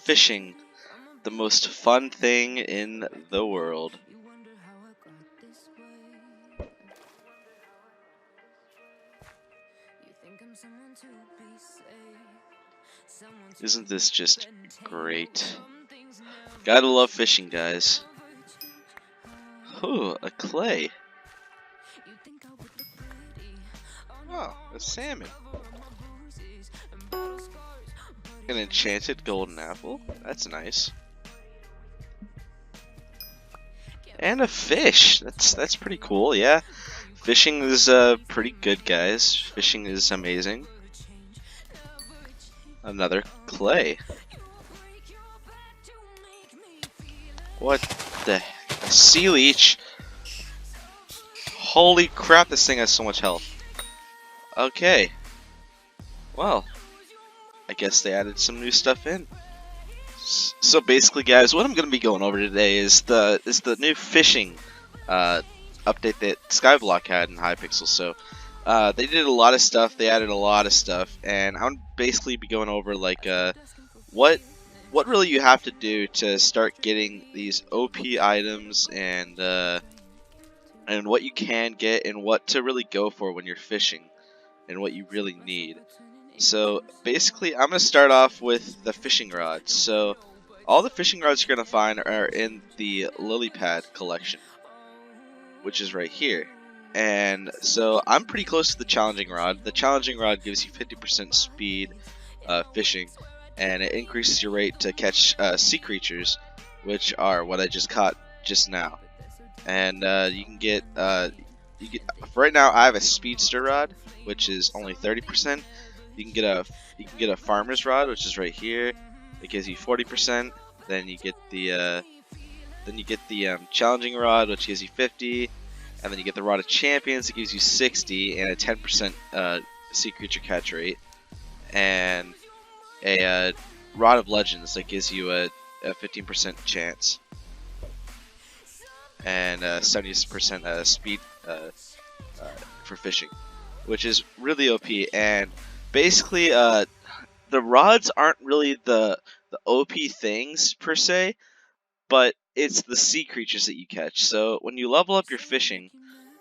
Fishing. The most fun thing in the world. Isn't this just great? Gotta love fishing, guys. Ooh, a clay. Oh, a salmon. An enchanted golden apple. That's nice. And a fish. That's pretty cool. Yeah, fishing is pretty good, guys. Fishing is amazing. Another clay. What the heck? A sea leech? Holy crap, this thing has so much health. Okay. Well, I guess they added some new stuff in. So basically, guys, what I'm going to be going over today is the new fishing update that SKYBLOCK had in Hypixel. So they did a lot of stuff. They added a lot of stuff, and I'm basically be going over like what really you have to do to start getting these OP items, and what you can get, and what to really go for when you're fishing, and what you really need. So basically, I'm going to start off with the fishing rods. So all the fishing rods you're going to find are in the lily pad collection, which is right here. And so I'm pretty close to the challenging rod. The challenging rod gives you 50% speed fishing, and it increases your rate to catch sea creatures, which are what I just caught just now. And you can get for right now I have a speedster rod, which is only 30%. You can get a farmer's rod, which is right here. It gives you 40%. Then you get the challenging rod, which gives you 50, and then you get the rod of champions. It gives you 60 and a 10% sea creature catch rate, and a rod of legends that gives you a 15% chance and 70% speed for fishing, which is really OP. And basically, the rods aren't really the OP things per se, but it's the sea creatures that you catch. So when you level up your fishing,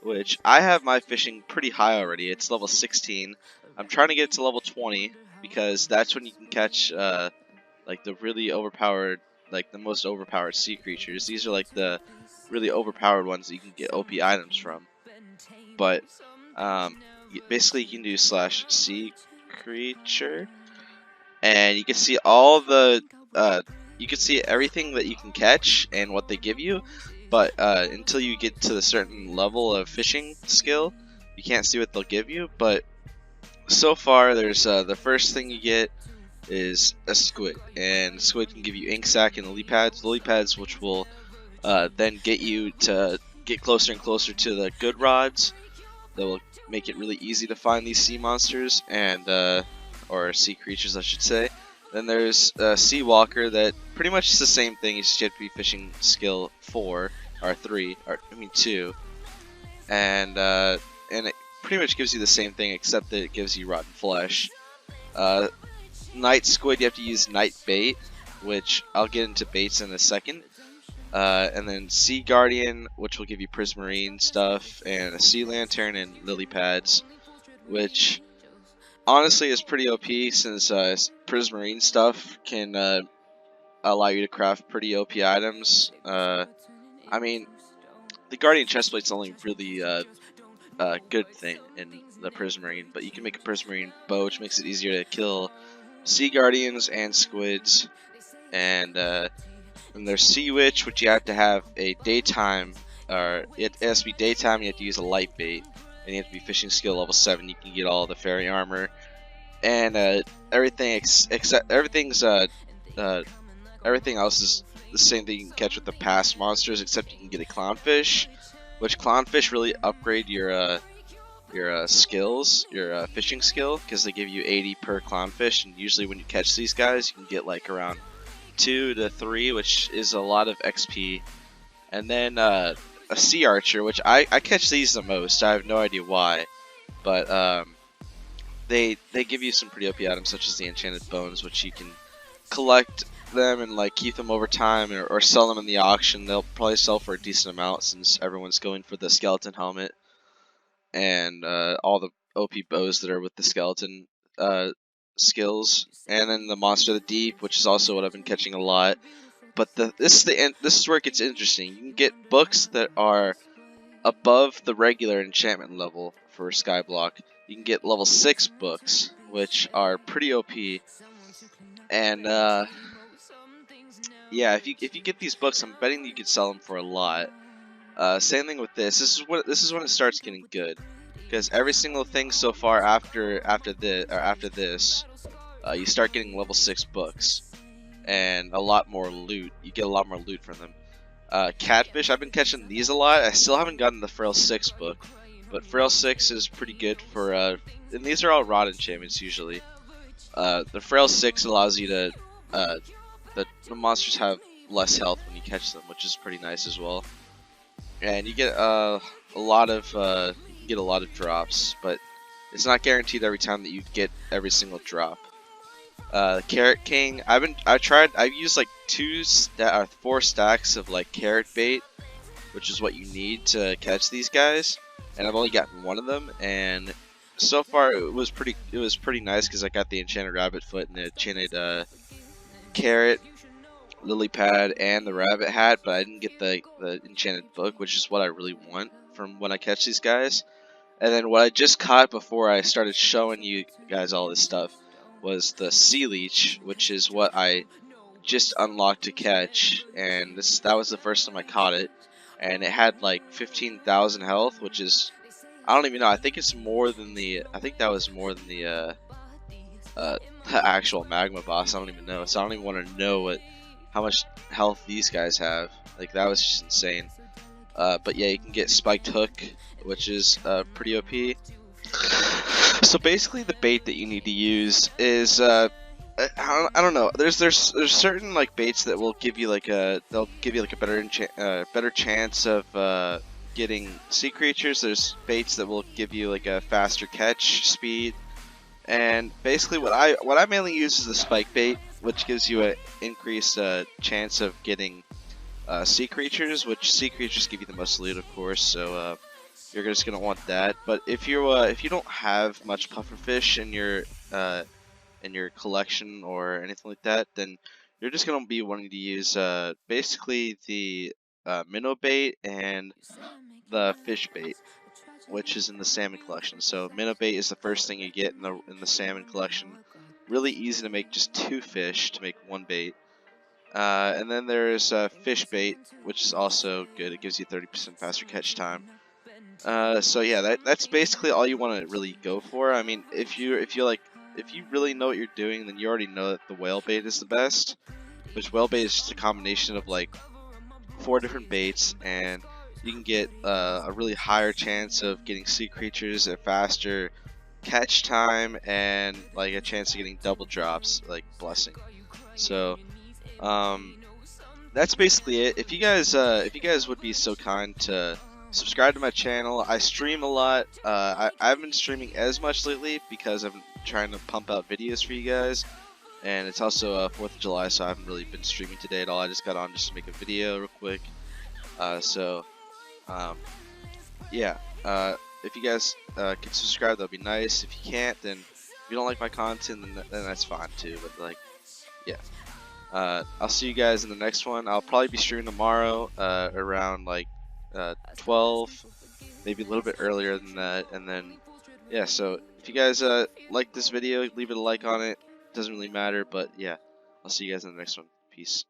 which I have my fishing pretty high already, it's level 16. I'm trying to get it to level 20 because that's when you can catch like the really overpowered, like the most overpowered sea creatures. These are like the really overpowered ones that you can get OP items from. But basically, you can do /sea creature, and you can see all the you can see everything that you can catch and what they give you. But until you get to a certain level of fishing skill, you can't see what they'll give you. But so far, there's the first thing you get is a squid, and squid can give you ink sac and lily pads, which will then get you to get closer and closer to the good rods. That will make it really easy to find these sea monsters, and or sea creatures, I should say. Then there's Sea Walker, that pretty much is the same thing. You just have to be fishing skill 4 or 3, or I mean 2, and it pretty much gives you the same thing, except that it gives you rotten flesh. Night squid, you have to use night bait, which I'll get into baits in a second. And then Sea Guardian, which will give you prismarine stuff, and a sea lantern and lily pads, which honestly is pretty OP, since prismarine stuff can allow you to craft pretty OP items. I mean, the Guardian chestplate's only really good thing in the prismarine, but you can make a prismarine bow, which makes it easier to kill sea guardians and squids. And there's Sea Witch, which you have to have a daytime, or it has to be daytime. You have to use a light bait, and you have to be fishing skill level 7. You can get all the fairy armor, and everything everything else is the same thing you can catch with the past monsters, except you can get a clownfish, which clownfish really upgrade your skills, your fishing skill, because they give you 80 per clownfish, and usually when you catch these guys, you can get like around 2 to 3, which is a lot of XP. And then a sea archer, which I catch these the most. I have no idea why, but they give you some pretty OP items such as the enchanted bones, which you can collect them and like keep them over time, or sell them in the auction. They'll probably sell for a decent amount since everyone's going for the skeleton helmet and all the OP bows that are with the skeleton skills, and then the monster of the deep, which is also what I've been catching a lot. But this is where it gets interesting. You can get books that are above the regular enchantment level for Skyblock. You can get level 6 books, which are pretty OP. And yeah, if you get these books, I'm betting you could sell them for a lot. Same thing with this. This is when it starts getting good, because every single thing so far after this, you start getting level 6 books and a lot more loot. You get a lot more loot from them. Catfish, I've been catching these a lot. I still haven't gotten the Frail 6 book, but Frail 6 is pretty good for, and these are all rod enchantments usually. The Frail 6 allows you to, the monsters have less health when you catch them, which is pretty nice as well. And you get a lot of drops, but it's not guaranteed every time that you get every single drop. Carrot King, I've used like 4 stacks of like carrot bait, which is what you need to catch these guys, and I've only gotten one of them, and so far it was pretty nice because I got the enchanted rabbit foot and the enchanted carrot, lily pad, and the rabbit hat, but I didn't get the enchanted book, which is what I really want from when I catch these guys. And then what I just caught before I started showing you guys all this stuff was the sea leech, which is what I just unlocked to catch, and that was the first time I caught it, and it had like 15,000 health, which is, I don't even know, I think that was more than the actual magma boss. I don't even know, so I don't even want to know how much health these guys have. Like, that was just insane. But yeah, you can get spiked hook, which is pretty OP. So basically, the bait that you need to use is I don't know. There's certain like baits that will give you like a better chance of getting sea creatures. There's baits that will give you like a faster catch speed, and basically what I mainly use is the spike bait, which gives you an increased chance of getting sea creatures, which sea creatures give you the most loot, of course. So you're just gonna want that. But if you don't have much pufferfish in your collection or anything like that, then you're just gonna be wanting to use basically the minnow bait and the fish bait, which is in the salmon collection. So minnow bait is the first thing you get in the salmon collection. Really easy to make just 2 fish to make 1 bait. And then there's fish bait, which is also good. It gives you 30% faster catch time. So yeah, that's basically all you want to really go for. I mean, if you really know what you're doing, then you already know that the whale bait is the best. Which whale bait is just a combination of like 4 different baits, and you can get a really higher chance of getting sea creatures, a faster catch time, and like a chance of getting double drops, like blessing. So that's basically it. If you guys would be so kind to subscribe to my channel. I stream a lot. I haven't been streaming as much lately because I'm trying to pump out videos for you guys, and it's also 4th of July, so I haven't really been streaming today at all. I just got on just to make a video real quick. Yeah. If you guys can subscribe, that'd be nice. If you can't, then if you don't like my content, then that's fine too. But like, yeah. I'll see you guys in the next one. I'll probably be streaming tomorrow around like 12, maybe a little bit earlier than that. And then, yeah, so if you guys like this video, leave it a like on it. Doesn't really matter, but yeah, I'll see you guys in the next one. Peace.